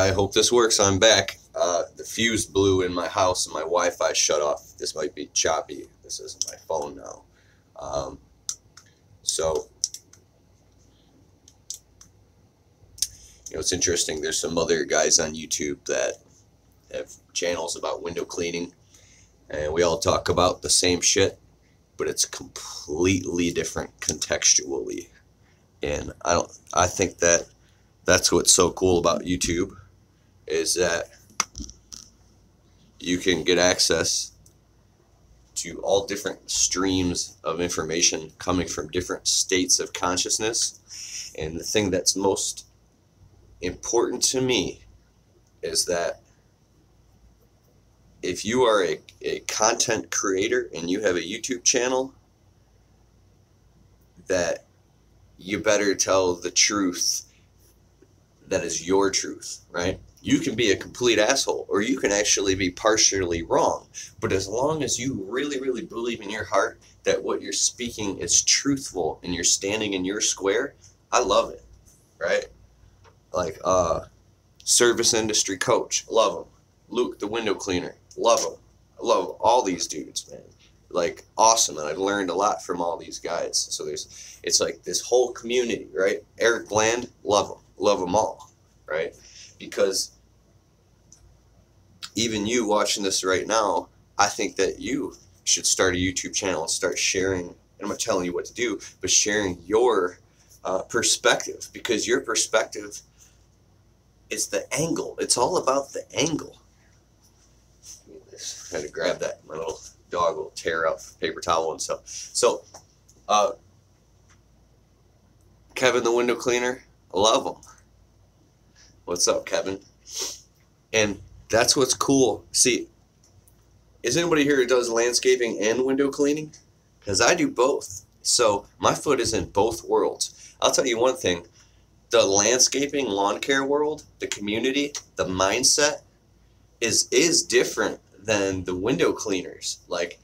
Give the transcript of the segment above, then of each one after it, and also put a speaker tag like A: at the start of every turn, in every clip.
A: I hope this works. I'm back. The fuse blew in my house and my Wi-Fi shut off. This might be choppy. This isn't my phone now. So, it's interesting. There's some other guys on YouTube that have channels about window cleaning, and we all talk about the same shit, but it's completely different contextually. And I think that that's what's so cool about YouTube, is that you can get access to all different streams of information coming from different states of consciousness. And the thing that's most important to me is that if you are a content creator and you have a YouTube channel, that you better tell the truth that is your truth, right? You can be a complete asshole, or you can actually be partially wrong. But as long as you really, really believe in your heart that what you're speaking is truthful and you're standing in your square, I love it, right? Like, service industry coach, love him. Luke, the window cleaner, love him. I love all these dudes, man. Like, awesome, and I've learned a lot from all these guys. So it's like this whole community, right? Eric Bland, love them all, right? Because even you watching this right now, I think that you should start a YouTube channel and start sharing, and I'm not telling you what to do, but sharing your perspective, because your perspective is the angle. It's all about the angle. I had to grab that. My little dog will tear out paper towel and stuff. So, Kevin the window cleaner, I love him. What's up, Kevin? And that's what's cool. See, is anybody here who does landscaping and window cleaning? Because I do both. So my foot is in both worlds. I'll tell you one thing. The landscaping, lawn care world, the community, the mindset is different than the window cleaners. Like,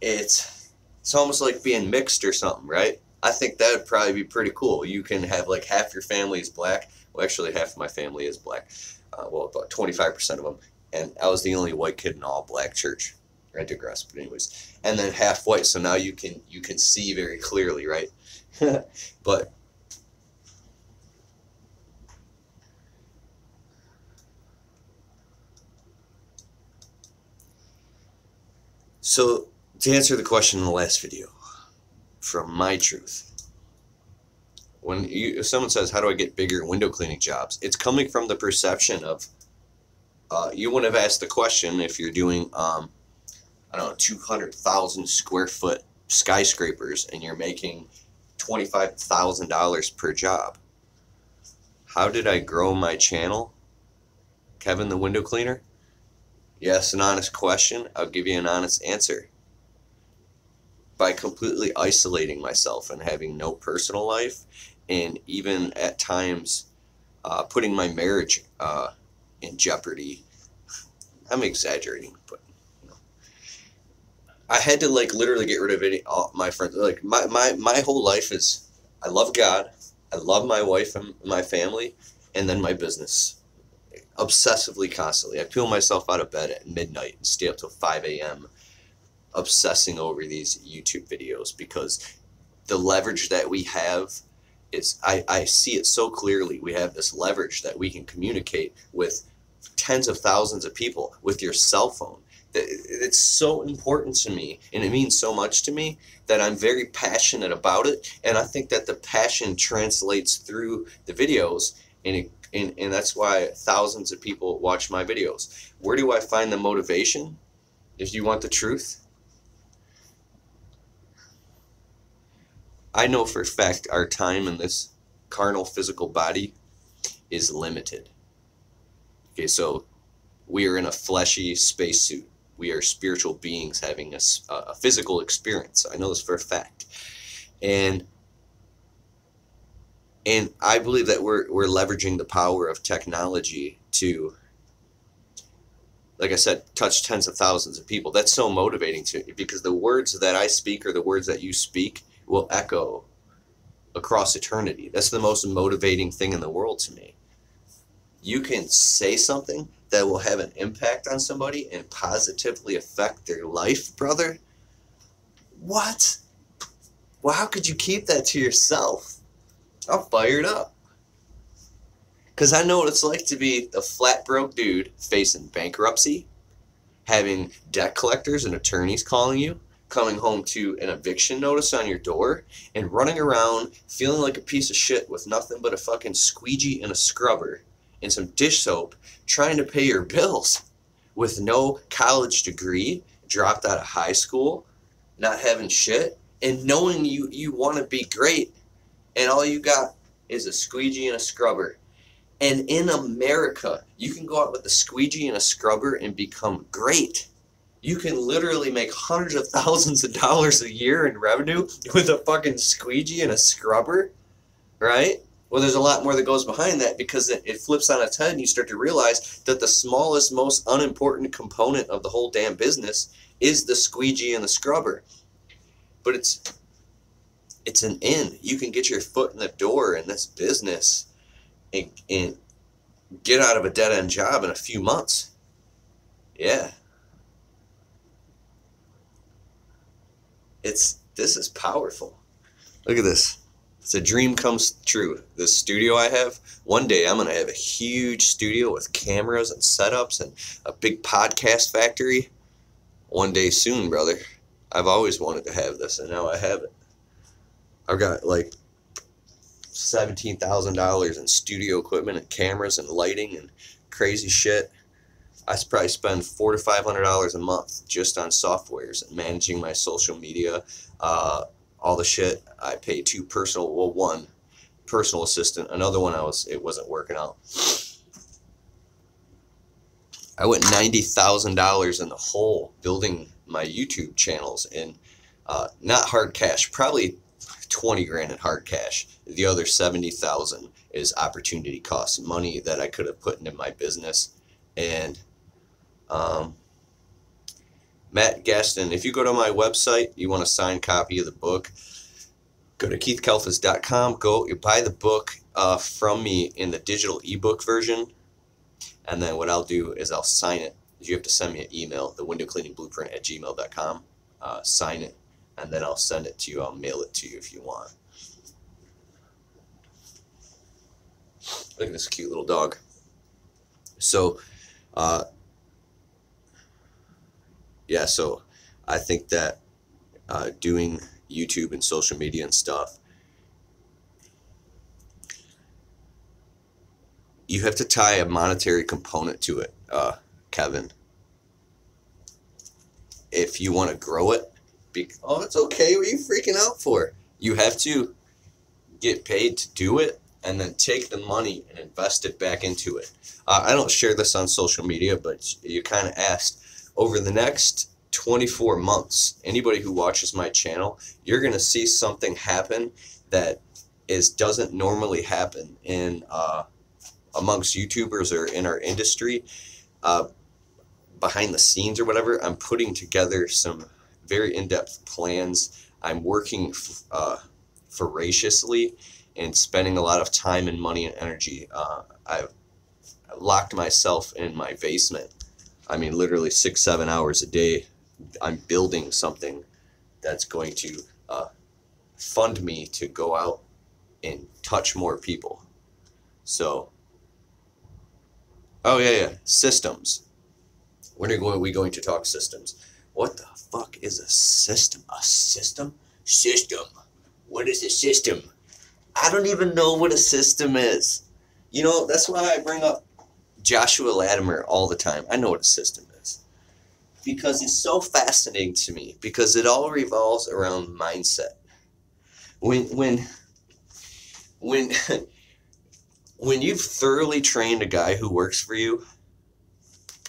A: it's almost like being mixed or something, right? I think that would probably be pretty cool. You can have like half your family is black. Well, actually, half of my family is black. Well, about 25% of them. And I was the only white kid in all black church. I digress, but anyways. And then half white, so now you can see very clearly, right? But so, to answer the question in the last video, from my truth, if someone says, how do I get bigger window cleaning jobs? It's coming from the perception of, you wouldn't have asked the question if you're doing, I don't know, 200,000 square foot skyscrapers and you're making $25,000 per job. How did I grow my channel? Kevin the window cleaner? Yes, an honest question. I'll give you an honest answer. By completely isolating myself and having no personal life, and even at times putting my marriage in jeopardy. I'm exaggerating, but I had to like literally get rid of all my friends. Like my whole life is, I love God, I love my wife and my family, and then my business. Obsessively, constantly. I peel myself out of bed at midnight and stay up till 5 a.m. obsessing over these YouTube videos, because the leverage that we have is, I see it so clearly. We have this leverage that we can communicate with tens of thousands of people with your cell phone. It's so important to me, and it means so much to me that I'm very passionate about it, and I think that the passion translates through the videos, and that's why thousands of people watch my videos. Where do I find the motivation? If you want the truth, I know for a fact our time in this carnal physical body is limited. Okay, so we are in a fleshy spacesuit. We are spiritual beings having a physical experience. I know this for a fact. And I believe that we're leveraging the power of technology to, like I said, touch tens of thousands of people. That's so motivating to me, because the words that I speak or the words that you speak will echo across eternity. That's the most motivating thing in the world to me. you can say something that will have an impact on somebody and positively affect their life, brother, what? Well, how could you keep that to yourself? I'm fired up. Because I know what it's like to be a flat broke dude facing bankruptcy, having debt collectors and attorneys calling you, coming home to an eviction notice on your door, and running around feeling like a piece of shit with nothing but a fucking squeegee and a scrubber and some dish soap, trying to pay your bills with no college degree, dropped out of high school, not having shit, and knowing you want to be great, and all you got is a squeegee and a scrubber. And in America, you can go out with a squeegee and a scrubber and become great. You can literally make hundreds of thousands of dollars a year in revenue with a fucking squeegee and a scrubber, right? Well, there's a lot more that goes behind that, because it flips on its head and you start to realize that the smallest, most unimportant component of the whole damn business is the squeegee and the scrubber. But it's an in. You can get your foot in the door in this business and get out of a dead-end job in a few months. Yeah. This is powerful. Look at this. It's a dream comes true. This studio I have, one day I'm going to have a huge studio with cameras and setups and a big podcast factory. One day soon, brother. I've always wanted to have this, and now I have it. I've got like $17,000 in studio equipment and cameras and lighting and crazy shit. I probably spend $400 to $500 a month just on softwares and managing my social media, all the shit. I pay one personal assistant, another one it wasn't working out. I went $90,000 in the hole building my YouTube channels, and not hard cash, probably 20 grand in hard cash. The other 70,000 is opportunity costs, money that I could have put into my business. And Matt Gaston, if you go to my website, you want a signed copy of the book, go to keithkalfas.com, go buy the book from me in the digital ebook version, and then what I'll do is I'll sign it. You have to send me an email, thewindowcleaningblueprint@gmail.com, sign it, and then I'll send it to you. I'll mail it to you if you want. Look at this cute little dog. So, yeah, so I think that doing YouTube and social media and stuff, you have to tie a monetary component to it, Kevin. If you want to grow it, oh, it's okay. What are you freaking out for? You have to get paid to do it, and then take the money and invest it back into it. I don't share this on social media, but you kind of asked. Over the next 24 months, anybody who watches my channel, you're going to see something happen that doesn't normally happen in amongst YouTubers or in our industry. Behind the scenes or whatever, I'm putting together some very in-depth plans. I'm working voraciously and spending a lot of time and money and energy. I've locked myself in my basement. I mean, literally 6-7 hours a day. I'm building something that's going to fund me to go out and touch more people. So, oh yeah, systems. When are we going to talk systems? What the fuck is a system? A system? System. What is a system? I don't even know what a system is. You know, that's why I bring up Joshua Latimer all the time. I know what a system is. Because it's so fascinating to me. Because it all revolves around mindset. When you've thoroughly trained a guy who works for you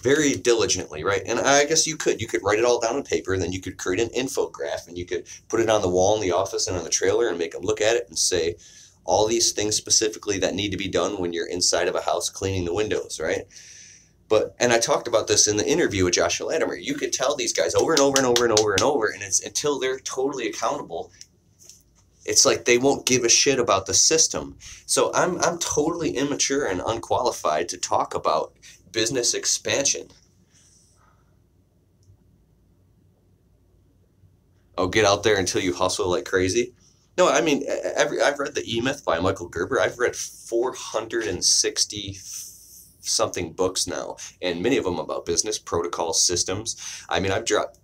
A: very diligently, right? And I guess you could write it all down on paper, and then you could create an infograph, and you could put it on the wall in the office and on the trailer and make them look at it and say all these things specifically that need to be done when you're inside of a house cleaning the windows, right? And I talked about this in the interview with Joshua Latimer. You could tell these guys over and over and over and over and over, and it's until they're totally accountable. it's like they won't give a shit about the system. So I'm totally immature and unqualified to talk about business expansion. Oh, get out there until you hustle like crazy. No, I mean, I've read the E-Myth by Michael Gerber. I've read 460 something books now, and many of them about business, protocol, systems. I mean, I've dropped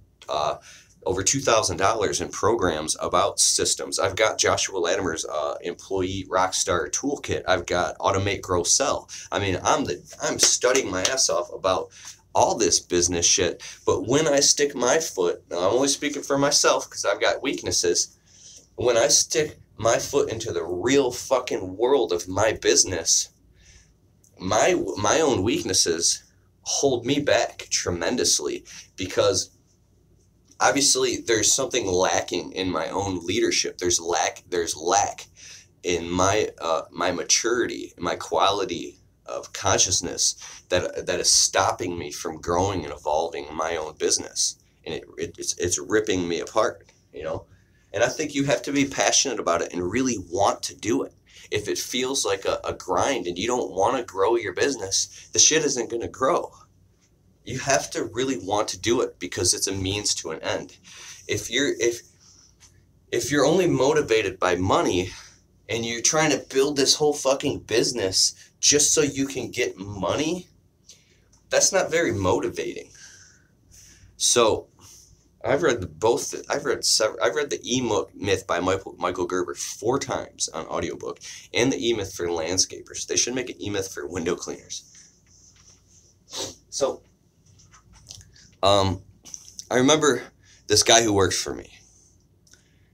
A: over $2,000 in programs about systems. I've got Joshua Latimer's Employee Rockstar Toolkit. I've got Automate, Grow, Sell. I mean, I'm studying my ass off about all this business shit. But when I stick my foot, now I'm only speaking for myself because I've got weaknesses. When I stick my foot into the real fucking world of my business, my own weaknesses hold me back tremendously, because obviously there's something lacking in my own leadership. There's lack in my maturity, my quality of consciousness that is stopping me from growing and evolving my own business, and it's ripping me apart, you know. And I think you have to be passionate about it and really want to do it. If it feels like a grind and you don't want to grow your business, the shit isn't going to grow. You have to really want to do it because it's a means to an end. If you're only motivated by money and you're trying to build this whole fucking business just so you can get money, that's not very motivating. So I've read the E-Myth by Michael Gerber 4 times on audiobook, and the E-Myth for landscapers. They should make an E-Myth for window cleaners. So I remember this guy who works for me.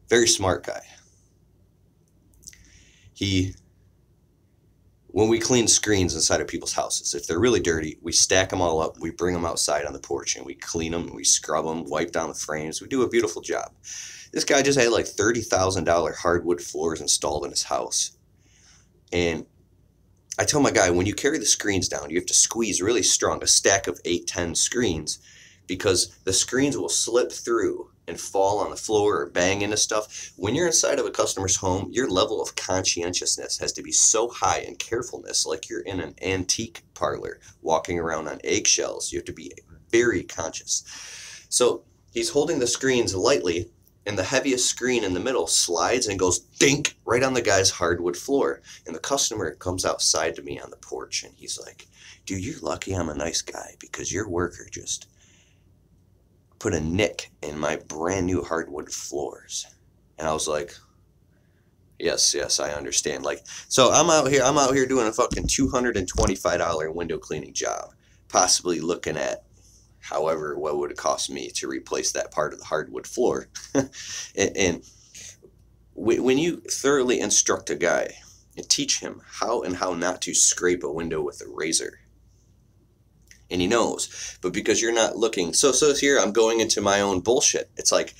A: Very smart guy. When we clean screens inside of people's houses, if they're really dirty, we stack them all up, we bring them outside on the porch, and we clean them, and we scrub them, wipe down the frames. We do a beautiful job. This guy just had like $30,000 hardwood floors installed in his house. And I tell my guy, when you carry the screens down, you have to squeeze really strong, a stack of 8-10 screens, because the screens will slip through and fall on the floor or bang into stuff. When you're inside of a customer's home, your level of conscientiousness has to be so high, and carefulness, like you're in an antique parlor walking around on eggshells. You have to be very conscious. So he's holding the screens lightly, and the heaviest screen in the middle slides and goes dink right on the guy's hardwood floor. And the customer comes outside to me on the porch, and he's like, "Dude, you're lucky I'm a nice guy, because your worker just put a nick in my brand new hardwood floors." And I was like, yes, I understand. Like, so I'm out here doing a fucking $225 window cleaning job, possibly looking at however what would it cost me to replace that part of the hardwood floor. and when you thoroughly instruct a guy and teach him how not to scrape a window with a razor, and he knows, but because you're not looking, so here I'm going into my own bullshit. It's like,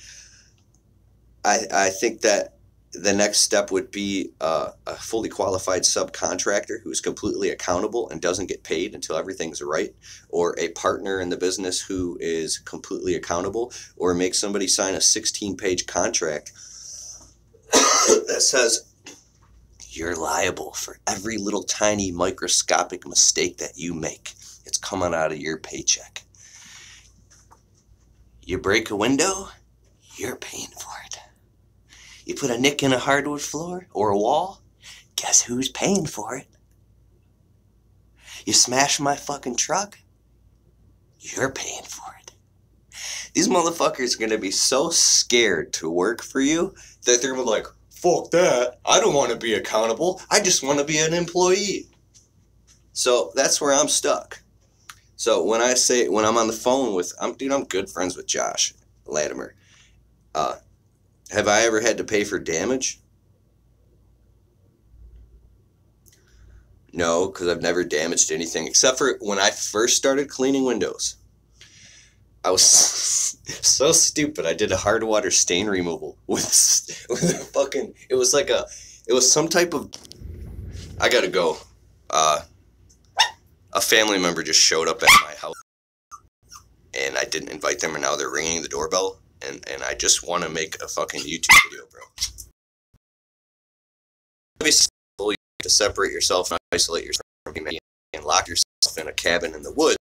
A: I think that the next step would be a fully qualified subcontractor who's completely accountable and doesn't get paid until everything's right, or a partner in the business who is completely accountable, or make somebody sign a 16-page contract that says you're liable for every little tiny microscopic mistake that you make. It's coming out of your paycheck. You break a window, you're paying for it. You put a nick in a hardwood floor or a wall, guess who's paying for it? You smash my fucking truck, you're paying for it. These motherfuckers are going to be so scared to work for you that they're like, fuck that, I don't want to be accountable, I just want to be an employee. So that's where I'm stuck. So when I'm on the phone with, I'm good friends with Josh Latimer. Have I ever had to pay for damage? No, because I've never damaged anything, except for when I first started cleaning windows. I was so stupid. I did a hard water stain removal with a fucking, it was some type of, I gotta go. A family member just showed up at my house, and I didn't invite them, and now they're ringing the doorbell, and I just want to make a fucking YouTube video, bro. be successful, you have to separate yourself and isolate yourself from humanity and lock yourself in a cabin in the woods